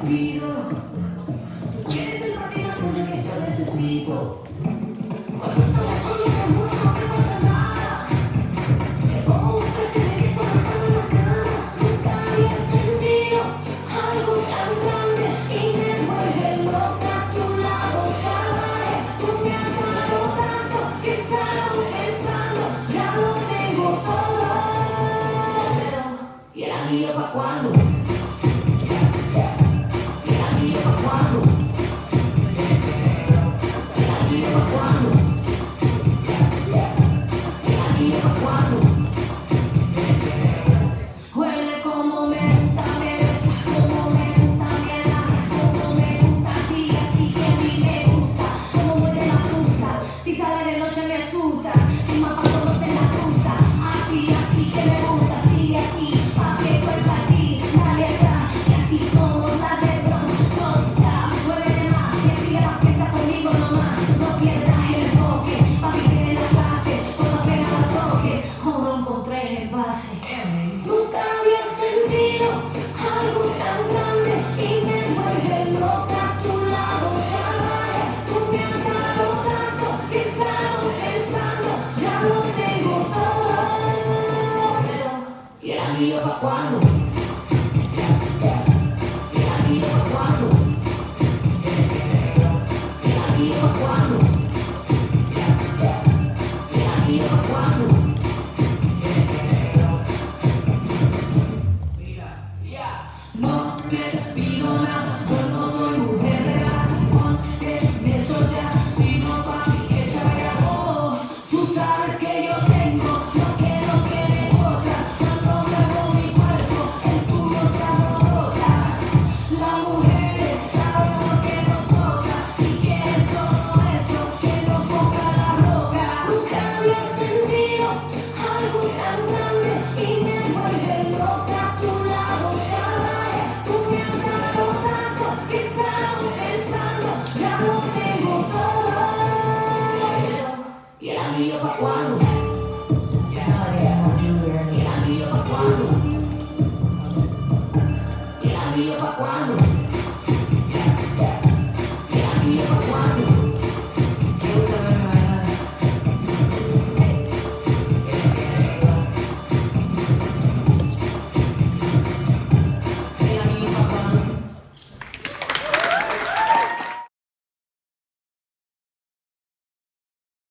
Cupido, tú quieres el patinaje que yo necesito. Cuando estamos juntos me juro no me falta nada. Me pongo un calcetín por la cama. Nunca había sentido algo tan grande y me vuelve loca. Tu lado salvaje, tú me has dado tanto que he estado pensando, ya lo tengo todo. ¿Y el anillo pa' cuándo? Nunca había sentido algo tan grande y me vuelve loca. Tu lado salvaje, tú me has dado tanto que he estado pensando, ya lo tengo todo. ¿Y el anillo pa' cuándo? ¿Y el anillo pa' cuándo? ¿Y el anillo pa' cuándo? ¿Y el anillo pa' cuándo? No te pido nada, yo no soy mujer real. Ponte en eso ya, si no pa' mí echa ya. Oh, tú sabes que yo tengo lo que no tiene otras. Cuando muevo mi cuerpo, el tuyo se alborota. Las mujeres saben lo que nos toca. Si quieren todo eso, que nos ponga la roca. Nunca había sentido algo tan grande y me vuelve loca. Tu lado salvaje, tú me has dado tanto que he estado pensando, ya lo tengo todo. ¿Y el anillo pa' cuándo?